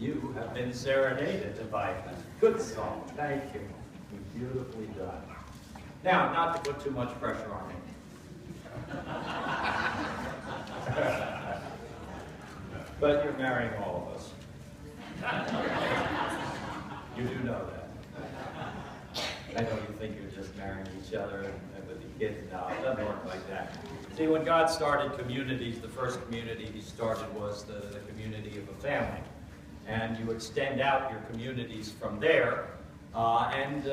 You have been serenaded by a good song. Thank you. Beautifully done. Now, not to put too much pressure on me. But you're marrying all of us. You do know that. I know you think you're just marrying each other and with the kids. No, it doesn't work like that. See, when God started communities, the first community he started was the community of a family. And you extend out your communities from there, and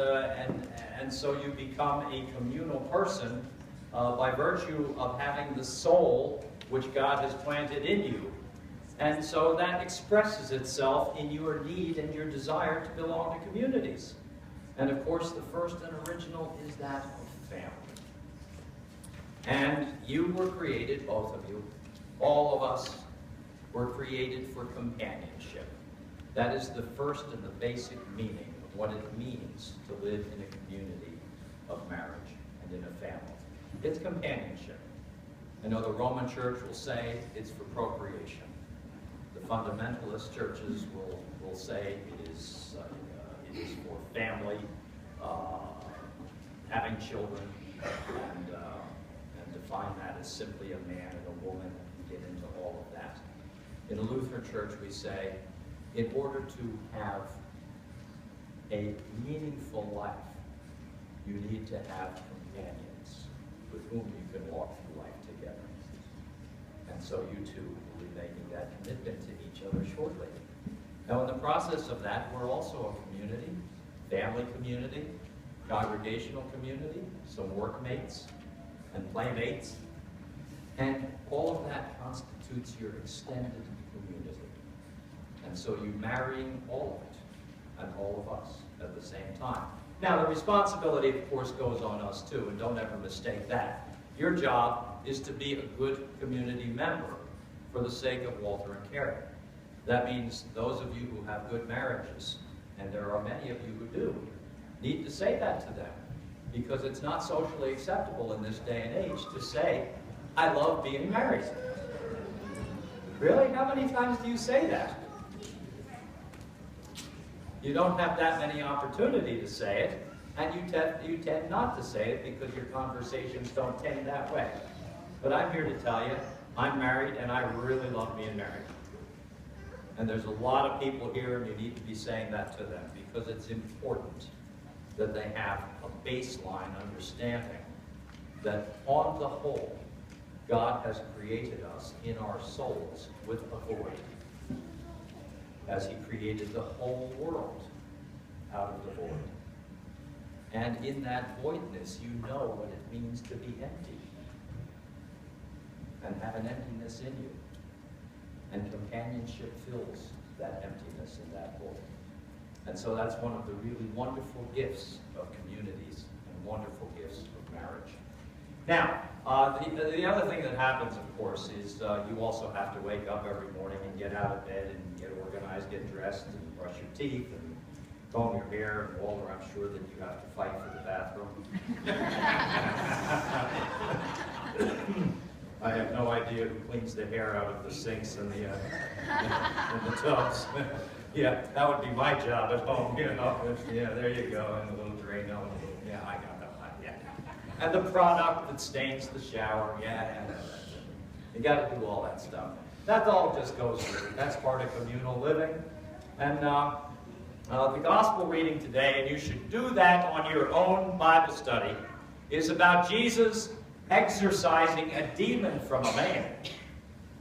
so you become a communal person by virtue of having the soul which God has planted in you. And so that expresses itself in your need and your desire to belong to communities. And of course, the first and original is that of family. And you were created, both of you, all of us, were created for companionship. That is the first and the basic meaning of what it means to live in a community of marriage and in a family. It's companionship. I know the Roman Church will say it's for procreation. The fundamentalist churches will say it is for family, having children, and define that as simply a man and a woman, and get into all of that. In the Lutheran Church, we say, in order to have a meaningful life, you need to have companions with whom you can walk through life together. And so you two will be making that commitment to each other shortly. Now, in the process of that, we're also a community, family community, congregational community, some workmates and playmates, and all of that constitutes your extended community. And so you're marrying all of it and all of us at the same time. Now, the responsibility, of course, goes on us too, and don't ever mistake that. Your job is to be a good community member for the sake of Walter and Carrie. That means those of you who have good marriages, and there are many of you who do, need to say that to them, because it's not socially acceptable in this day and age to say, I love being married. Really? How many times do you say that? You don't have that many opportunity to say it, and you tend not to say it because your conversations don't tend that way. But I'm here to tell you, I'm married and I really love being married. And there's a lot of people here, and you need to be saying that to them, because it's important that they have a baseline understanding that on the whole, God has created us in our souls with a void, as he created the whole world out of the void. And in that voidness, you know what it means to be empty and have an emptiness in you. And companionship fills that emptiness in that void. And so that's one of the really wonderful gifts of communities and wonderful gifts of marriage. Now, the other thing that happens, of course, is you also have to wake up every morning and get out of bed and get organized, get dressed, and brush your teeth, and comb your hair. And Walter, I'm sure that you have to fight for the bathroom. I have no idea who cleans the hair out of the sinks and the tubs. Yeah, that would be my job at home, you know. Yeah, there you go, and a little Drano. Yeah, I got that one, yeah. And the product that stains the shower, yeah. You got to do all that stuff. That all just goes through. That's part of communal living. And the gospel reading today, and you should do that on your own Bible study, is about Jesus exorcising a demon from a man.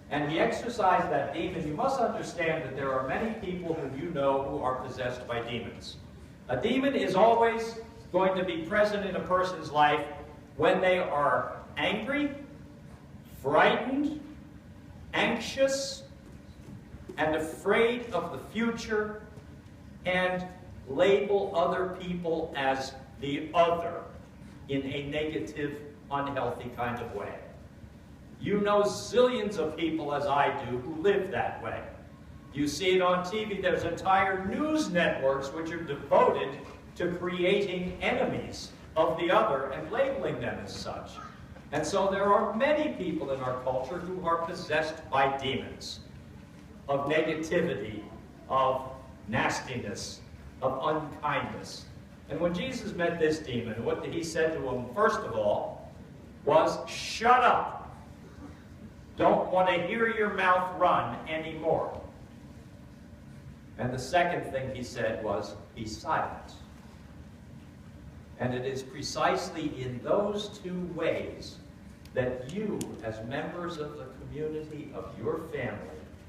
And he exorcised that demon. You must understand that there are many people who you know who are possessed by demons. A demon is always going to be present in a person's life when they are angry, frightened, anxious, and afraid of the future, and label other people as the other in a negative, unhealthy kind of way. You know zillions of people, as I do, who live that way. You see it on TV. There's entire news networks which are devoted to creating enemies of the other and labeling them as such. And so there are many people in our culture who are possessed by demons of negativity of nastiness, of unkindness. And when Jesus met this demon, what he said to him, first of all, was, shut up. Don't want to hear your mouth run anymore. And the second thing he said was, be silent. And it is precisely in those two ways that you, as members of the community of your family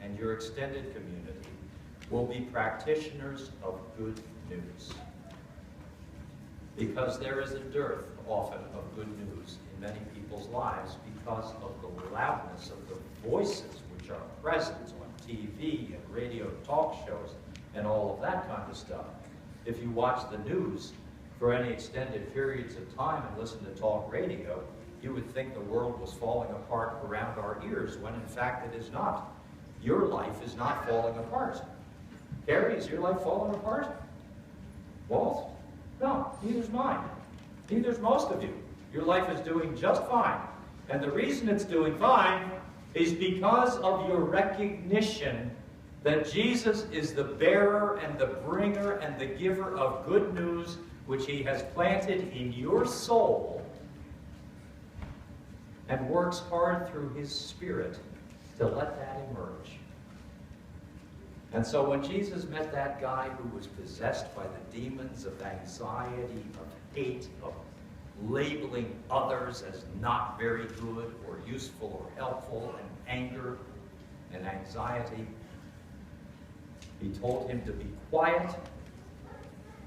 and your extended community, will be practitioners of good news. Because there is a dearth, often, of good news in many people's lives because of the loudness of the voices which are present on TV and radio talk shows and all of that kind of stuff. If you watch the news for any extended periods of time and listen to talk radio, you would think the world was falling apart around our ears, when in fact it is not. Your life is not falling apart. Carrie, is your life falling apart? Walt? No, neither's mine. Neither's most of you. Your life is doing just fine. And the reason it's doing fine is because of your recognition that Jesus is the bearer and the bringer and the giver of good news, which he has planted in your soul and works hard through his Spirit to let that emerge. And so when Jesus met that guy who was possessed by the demons of anxiety, of hate, of labeling others as not very good or useful or helpful, and anger and anxiety, he told him to be quiet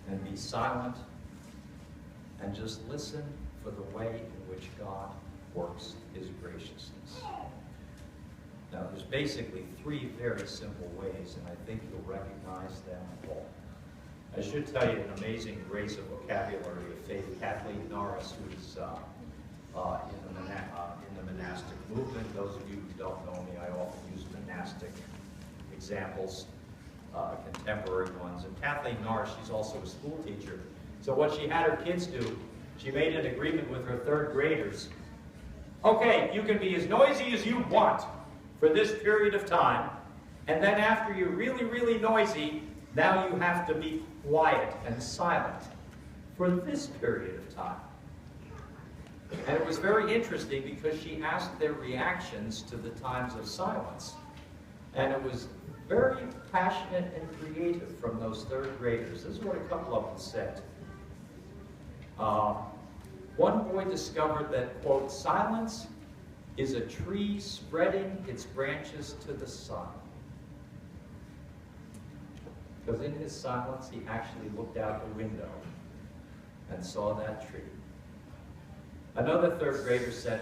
and be silent and just listen for the way in which God works his graciousness. Now, there's basically three very simple ways, and I think you'll recognize them all. I should tell you an amazing grace of vocabulary of faith. Kathleen Norris, who's in the monastic movement. Those of you who don't know me, I often use monastic examples, contemporary ones. And Kathleen Norris, she's also a school teacher. So what she had her kids do, she made an agreement with her third graders. Okay, you can be as noisy as you want for this period of time, and then after you're really, really noisy, now you have to be quiet and silent for this period of time. And it was very interesting because she asked their reactions to the times of silence. And it was very passionate and creative from those third graders. This is what a couple of them said. One boy discovered that, quote, silence is a tree spreading its branches to the sun. Because in his silence, he actually looked out the window and saw that tree. Another third grader said,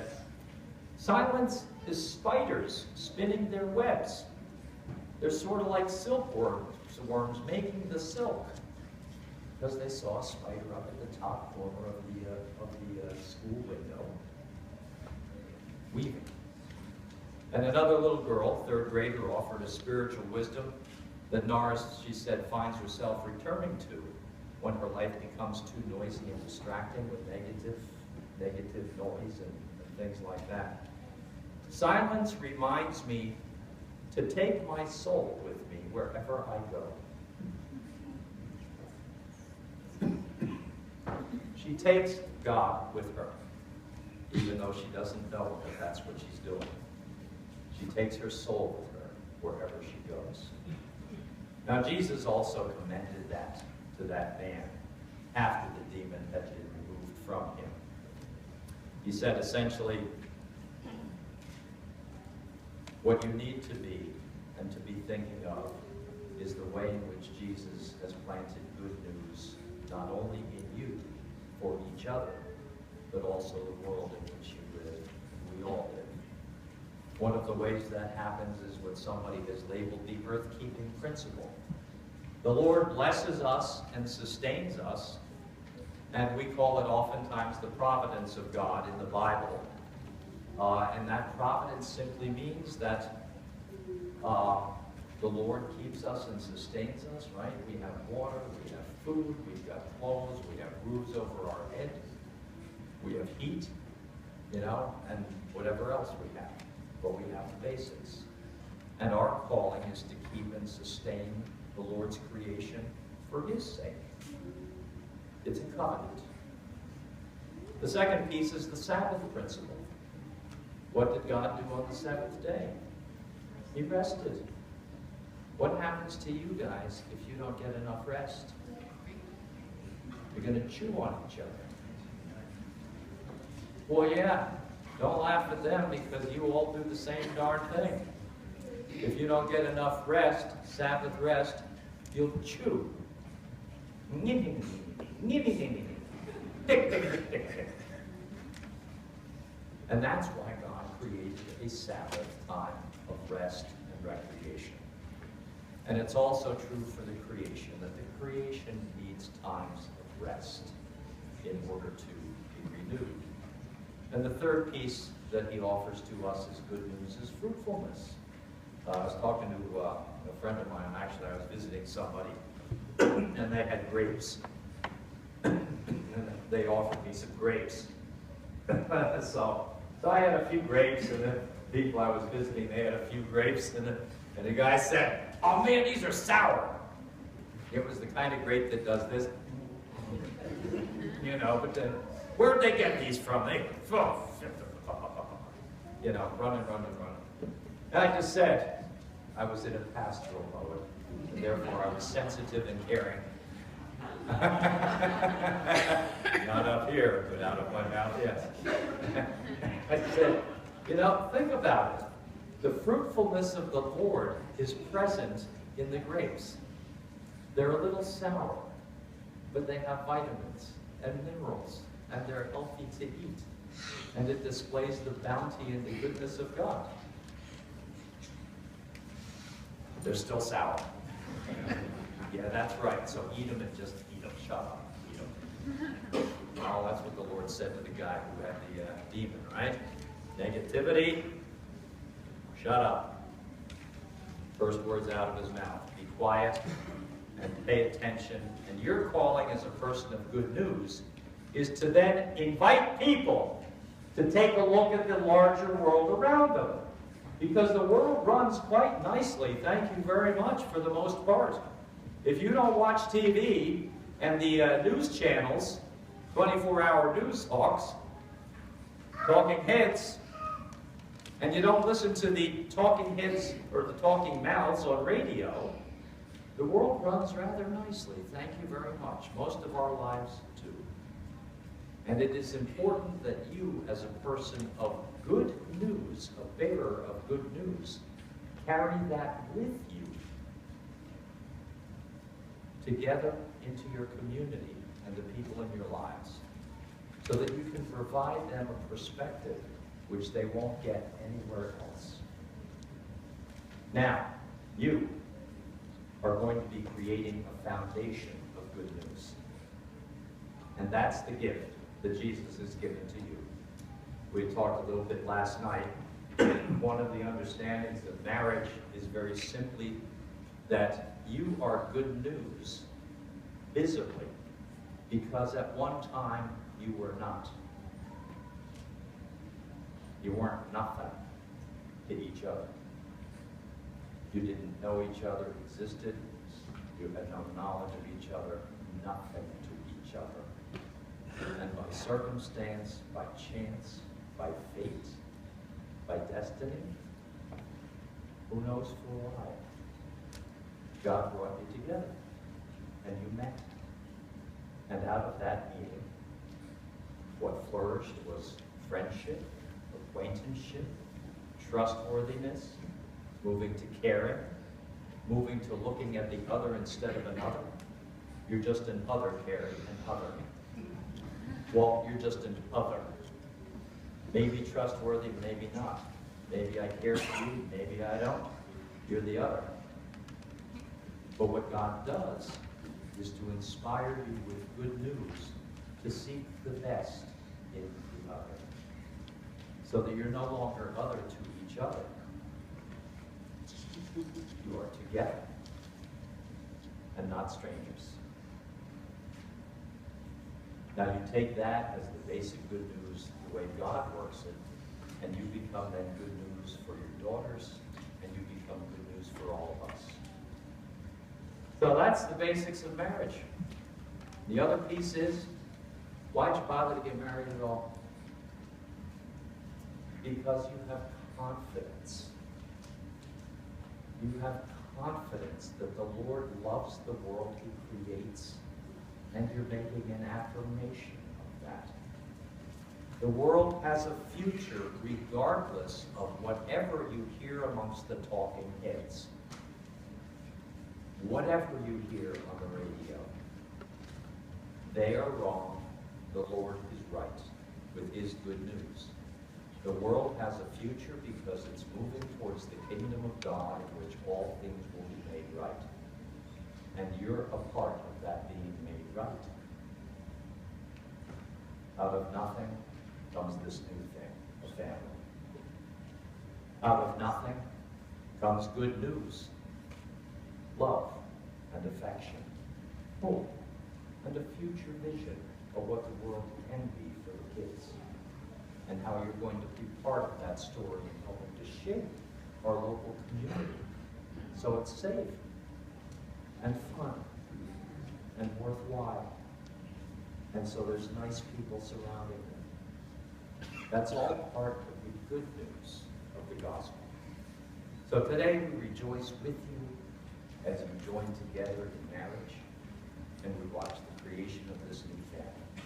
silence is spiders spinning their webs. They're sort of like silkworms making the silk. Because they saw a spider up at the top corner of the school window, weaving. And another little girl, third grader, offered a spiritual wisdom that Norris, she said, finds herself returning to when her life becomes too noisy and distracting with negative noise and things like that. Silence reminds me to take my soul with me wherever I go. She takes God with her, even though she doesn't know that that's what she's doing. She takes her soul with her wherever she goes. Now, Jesus also commended that to that man after the demon had been removed from him. He said, essentially, what you need to be and to be thinking of is the way in which Jesus has planted good news, not only in you, for each other, but also the world in which you live, we all live. One of the ways that happens is what somebody has labeled the earth-keeping principle. The Lord blesses us and sustains us, and we call it oftentimes the providence of God in the Bible. And that providence simply means that the Lord keeps us and sustains us, right? We have water, we have food, we've got clothes, we have roofs over our head, we have heat, and whatever else we have. But we have the basics. And our calling is to keep and sustain the Lord's creation for his sake. It's a covenant. The second piece is the Sabbath principle. What did God do on the seventh day? He rested. What happens to you guys if you don't get enough rest? You're going to chew on each other. Well, yeah, don't laugh at them because you all do the same darn thing. If you don't get enough rest, Sabbath rest, you'll chew. And that's why God created a Sabbath time of rest and recreation. And it's also true for the creation, that the creation needs times of rest in order to be renewed. And the third piece that he offers to us as good news is fruitfulness. I was talking to a friend of mine, actually I was visiting somebody, and they had grapes. And they offered me some grapes. So I had a few grapes, and the people I was visiting, they had a few grapes, and the guy said, "Oh man, these are sour." It was the kind of grape that does this, you know, but then, where'd they get these from? They, you know, running. And I just said, I was in a pastoral mode, and therefore I was sensitive and caring. Not up here, but out of my mouth, yes. I said, you know, think about it. The fruitfulness of the Lord is present in the grapes. They're a little sour, but they have vitamins and minerals, and they're healthy to eat. And it displays the bounty and the goodness of God. They're still sour. Yeah, that's right. So eat them and just eat them. Shut up. Eat them. Well, that's what the Lord said to the guy who had the demon, right? Negativity. Shut up. First words out of his mouth. Be quiet and pay attention. And your calling as a person of good news is to then invite people to take a look at the larger world around them. Because the world runs quite nicely, thank you very much, for the most part. If you don't watch TV and the news channels, 24-hour news hawks, talking heads, and you don't listen to the talking heads or the talking mouths on radio, the world runs rather nicely, thank you very much. Most of our lives do. And it is important that you, as a person of good news, a bearer of good news, carry that with you together into your community and the people in your lives, so that you can provide them a perspective which they won't get anywhere else. Now, you are going to be creating a foundation of good news. And that's the gift that Jesus has given to you. We talked a little bit last night. One of the understandings of marriage is very simply that you are good news visibly, because at one time you were not. You weren't nothing to each other. You didn't know each other existed. You had no knowledge of each other, nothing to each other. And by circumstance, by chance, by fate, by destiny, who knows for why, God brought you together, and you met. And out of that meeting, what flourished was friendship, acquaintanceship, trustworthiness, moving to caring, moving to looking at the other instead of another. You're just an other caring and other. Well, you're just an other. Maybe trustworthy, maybe not. Maybe I care for you, maybe I don't. You're the other. But what God does is to inspire you with good news to seek the best in the other, so that you're no longer other to each other. You are together and not strangers. Now you take that as the basic good news, the way God works it, and you become then good news for your daughters, and you become good news for all of us. So that's the basics of marriage. The other piece is, why'd you bother to get married at all? Because you have confidence. You have confidence that the Lord loves the world He creates, and you're making an affirmation of that. The world has a future regardless of whatever you hear amongst the talking heads. Whatever you hear on the radio, they are wrong, the Lord is right, with His good news. The world has a future because it's moving towards the kingdom of God in which all things will be made right. And you're a part of that being made right. Out of nothing comes this new thing, a family. Out of nothing comes good news, love and affection, hope, and a future vision of what the world can be for the kids, and how you're going to be part of that story and helping to shape our local community so it's safe and fun and worthwhile, and so there's nice people surrounding them. That's all part of the good news of the gospel. So today we rejoice with you as you join together in marriage, and we watch the creation of this new family.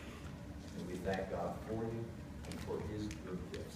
And we thank God for you and for His good gift.